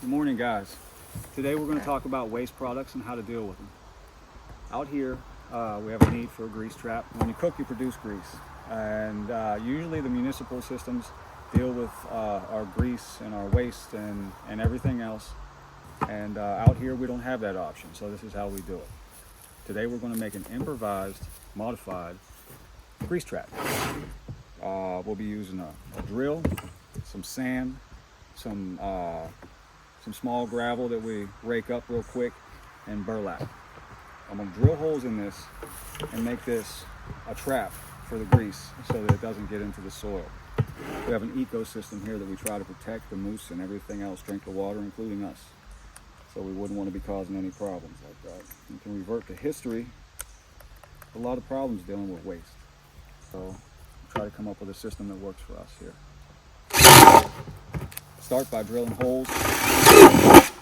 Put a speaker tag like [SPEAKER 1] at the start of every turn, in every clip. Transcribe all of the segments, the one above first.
[SPEAKER 1] Good morning, guys. Today we're going to talk about waste products and how to deal with them. Out here, we have a need for a grease trap. When you cook, you produce grease. And usually the municipal systems deal with our grease and our waste and everything else. And out here, we don't have that option. So this is how we do it. Today we're going to make an improvised, modified grease trap. We'll be using a drill, some sand, some small gravel that we rake up real quick, and burlap. I'm going to drill holes in this and make this a trap for the grease so that it doesn't get into the soil. We have an ecosystem here that we try to protect. The moose and everything else drink the water, including us. So we wouldn't want to be causing any problems like that. You can revert to history. A lot of problems dealing with waste. So try to come up with a system that works for us here. Start by drilling holes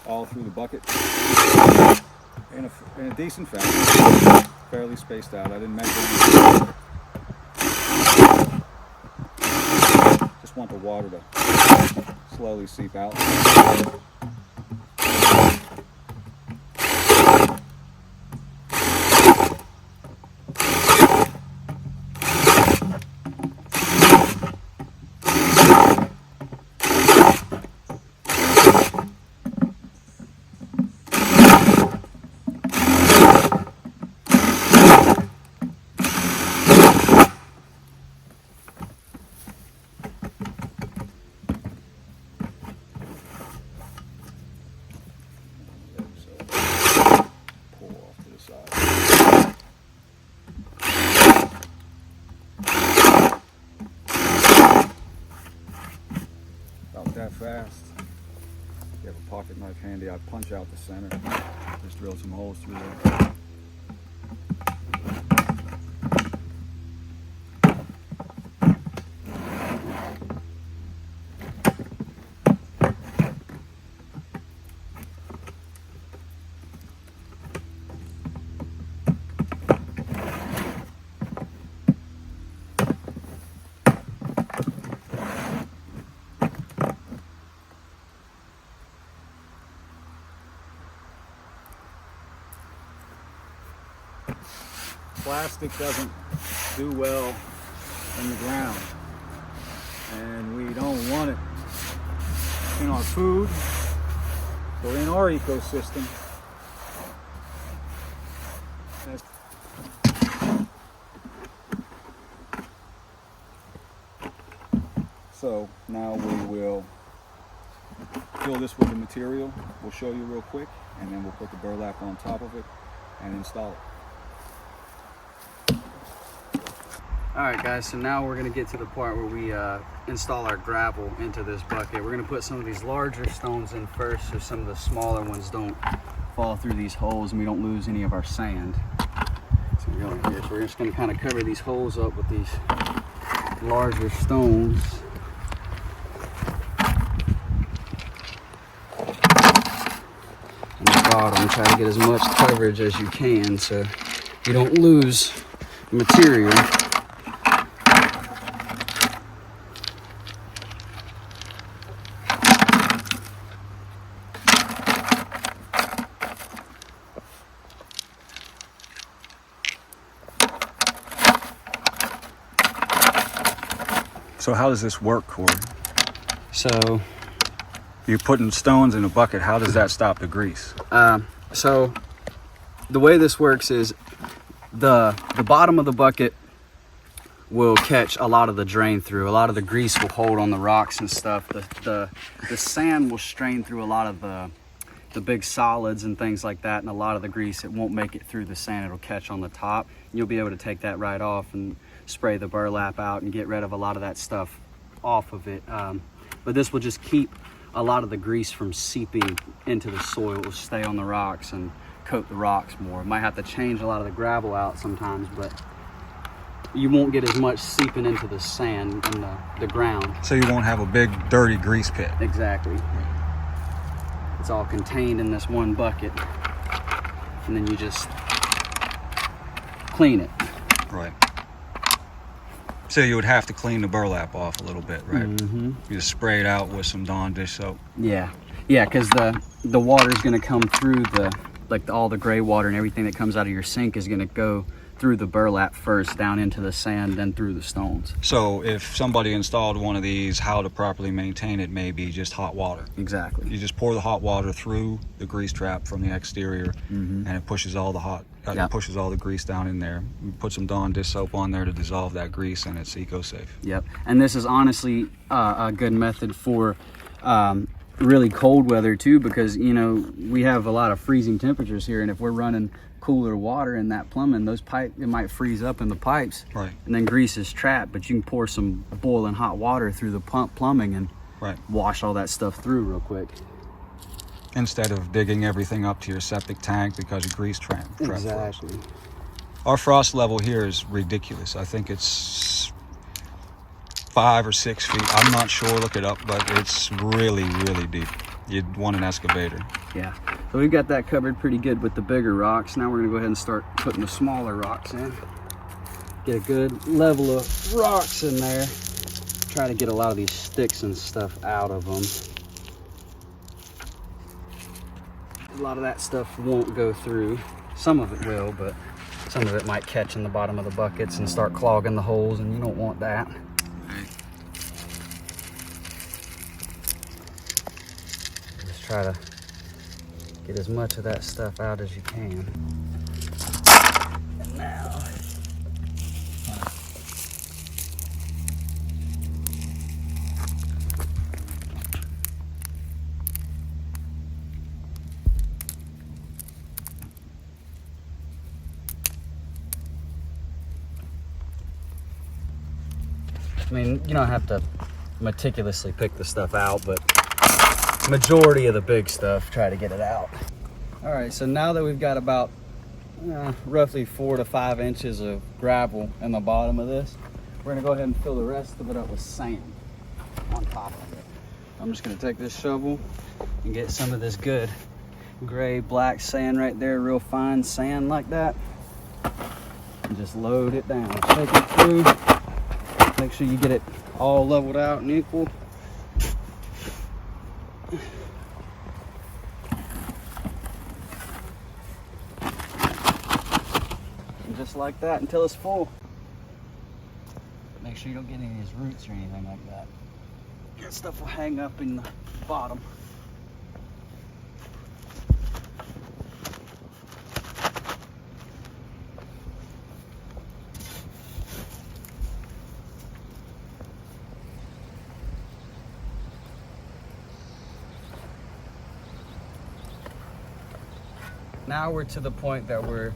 [SPEAKER 1] all through the bucket in a decent fashion, fairly spaced out. I didn't measure anything. Just want the water to slowly seep out. About that fast. If you have a pocket knife handy, I punch out the center. Just drill some holes through there. Plastic doesn't do well in the ground, and we don't want it in our food or in our ecosystem. So now we will fill this with the material. We'll show you real quick, and then we'll put the burlap on top of it and install it.
[SPEAKER 2] Alright guys, so now we're going to get to the part where we install our gravel into this bucket. We're going to put some of these larger stones in first so some of the smaller ones don't fall through these holes and we don't lose any of our sand. So we're going here. So we're just going to kind of cover these holes up with these larger stones. On the bottom, try to get as much coverage as you can so you don't lose material.
[SPEAKER 1] So how does this work, Corey?
[SPEAKER 2] So
[SPEAKER 1] You're putting stones in a bucket. How does that stop the grease?
[SPEAKER 2] So the way this works is the bottom of the bucket will catch a lot of the drain through. A lot of the grease will hold on the rocks and stuff. The sand will strain through a lot of the big solids and things like that, and a lot of the grease, it won't make it through the sand. It'll catch on the top. You'll be able to take that right off and spray the burlap out and get rid of a lot of that stuff off of it. But this will just keep a lot of the grease from seeping into the soil. It will stay on the rocks and coat the rocks more. Might have to change a lot of the gravel out sometimes, but you won't get as much seeping into the sand and the ground.
[SPEAKER 1] So you won't have a big dirty grease pit.
[SPEAKER 2] Exactly. It's all contained in this one bucket, and then you just clean it.
[SPEAKER 1] Right. So you would have to clean the burlap off a little bit, right?
[SPEAKER 2] Mm-hmm.
[SPEAKER 1] You just spray it out with some Dawn dish soap.
[SPEAKER 2] Yeah. Yeah, because the water is going to come through all the gray water and everything that comes out of your sink is going to go through the burlap first, down into the sand, then through the stones.
[SPEAKER 1] So if somebody installed one of these, how to properly maintain it may be just hot water.
[SPEAKER 2] Exactly.
[SPEAKER 1] You just pour the hot water through the grease trap from the exterior, and it pushes all the
[SPEAKER 2] Yep.
[SPEAKER 1] pushes all the grease down in there. You put some Dawn dish soap on there to dissolve that grease, and it's eco-safe.
[SPEAKER 2] Yep. And this is honestly a good method for really cold weather too, because we have a lot of freezing temperatures here, and if we're running cooler water in that plumbing, it might freeze up in the pipes,
[SPEAKER 1] Right.
[SPEAKER 2] and then grease is trapped. But you can pour some boiling hot water through the plumbing and wash all that stuff through real quick,
[SPEAKER 1] instead of digging everything up to your septic tank because of grease trap.
[SPEAKER 2] Exactly.
[SPEAKER 1] Our frost level here is ridiculous. I think it's 5 or 6 feet. I'm not sure, look it up, but it's really, really deep. You'd want an excavator.
[SPEAKER 2] Yeah. So we've got that covered pretty good with the bigger rocks. Now we're gonna go ahead and start putting the smaller rocks in. Get a good level of rocks in there. Try to get a lot of these sticks and stuff out of them. A lot of that stuff won't go through. Some of it will, but some of it might catch in the bottom of the buckets and start clogging the holes, and you don't want that. Just try to get as much of that stuff out as you can. And now, I mean, you don't have to meticulously pick the stuff out, but majority of the big stuff, try to get it out. All right, so now that we've got about roughly 4 to 5 inches of gravel in the bottom of this, we're gonna go ahead and fill the rest of it up with sand on top of it. I'm just gonna take this shovel and get some of this good gray black sand right there, real fine sand like that, and just load it down. Take it through, make sure you get it all leveled out and equal. Just like that until it's full. Make sure you don't get any of these roots or anything like that. That stuff will hang up in the bottom. Now we're to the point that we're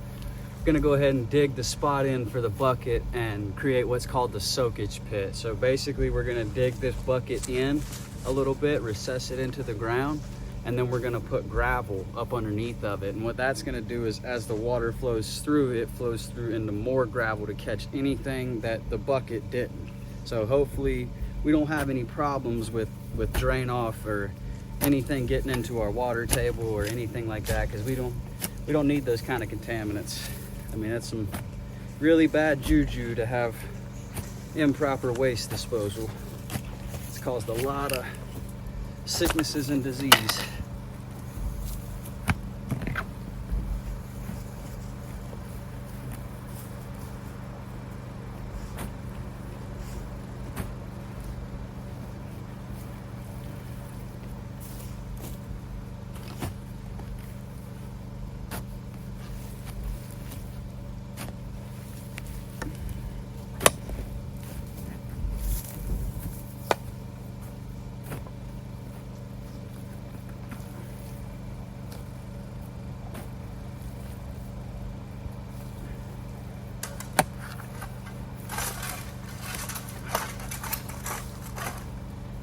[SPEAKER 2] gonna go ahead and dig the spot in for the bucket and create what's called the soakage pit. So basically we're gonna dig this bucket in a little bit, recess it into the ground, and then we're gonna put gravel up underneath of it. And what that's gonna do is, as the water flows through, it flows through into more gravel to catch anything that the bucket didn't. So hopefully we don't have any problems with drain off or anything getting into our water table or anything like that, because we don't need those kind of contaminants. I mean, that's some really bad juju to have improper waste disposal. It's caused a lot of sicknesses and disease.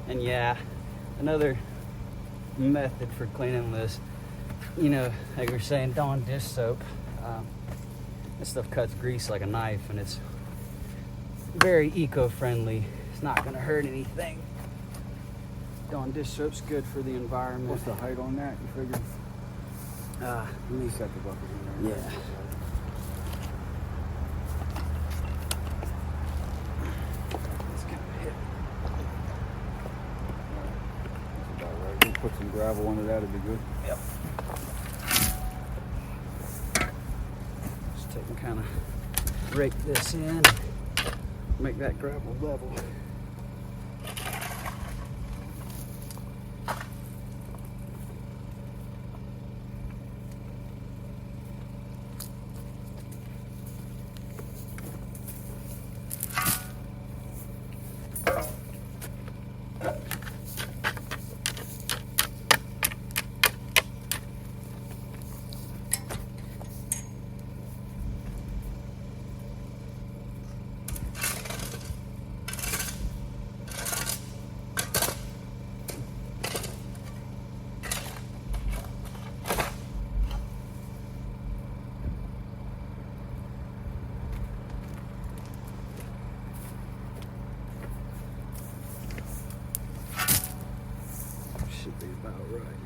[SPEAKER 2] And yeah, another method for cleaning this, like we're saying, Dawn dish soap. This stuff cuts grease like a knife, and it's very eco-friendly. It's not gonna hurt anything. Dawn dish soap's good for the environment.
[SPEAKER 1] What's the height on that, you figure?
[SPEAKER 2] Let me
[SPEAKER 1] Set the bucket in there.
[SPEAKER 2] Yeah.
[SPEAKER 1] Put some gravel under that, it'd be good.
[SPEAKER 2] Yep. Just take and kind of rake this in, make that gravel level. Should be about right.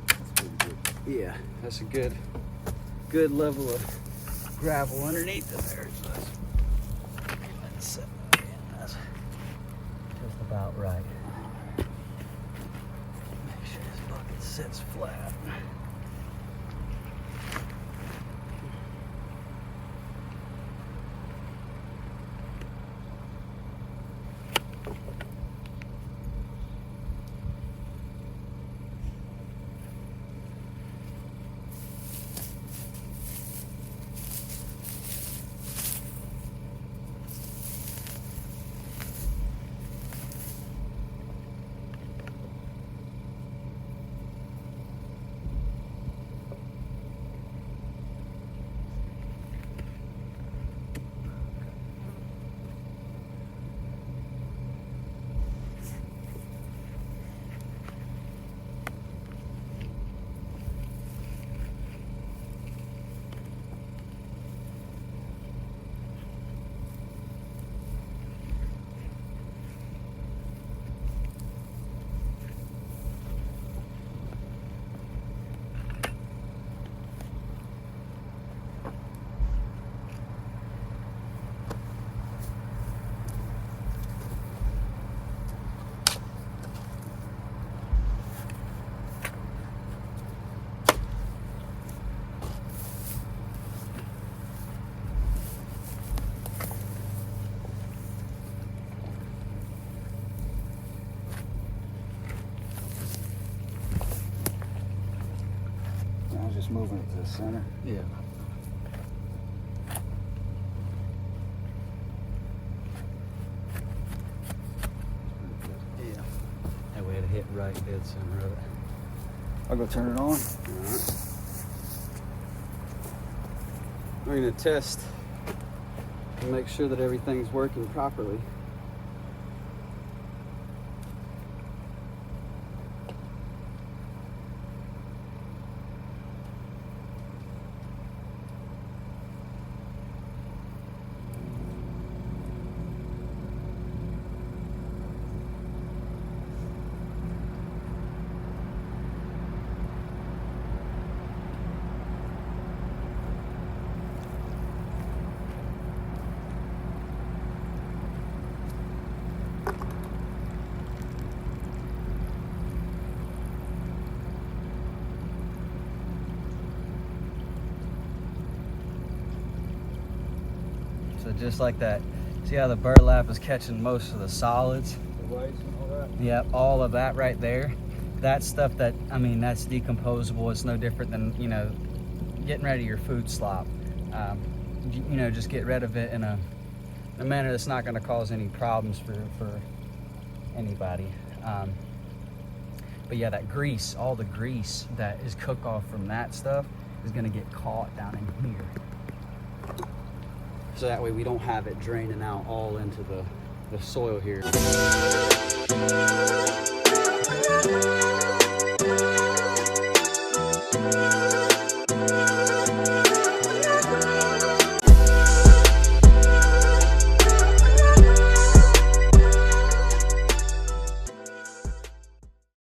[SPEAKER 1] That's pretty good.
[SPEAKER 2] Yeah, that's a good level of gravel underneath it there. So let's set that in. That's just about right. Make sure this bucket sits flat.
[SPEAKER 1] Just moving it to the center.
[SPEAKER 2] Yeah. Yeah. That way it hit right dead center of it.
[SPEAKER 1] I'll go turn it on.
[SPEAKER 2] Alright. We're gonna test and make sure that everything's working properly. So just like that, see how the burlap is catching most of the solids?
[SPEAKER 1] The rice and all that.
[SPEAKER 2] Yep, all of that right there. That's stuff that, I mean, that's decomposable. It's no different than, you know, getting rid of your food slop. You know, just get rid of it in a manner that's not going to cause any problems for anybody. But yeah, that grease, all the grease that is cook off from that stuff is going to get caught down in here. So that way we don't have it draining out all into the soil here.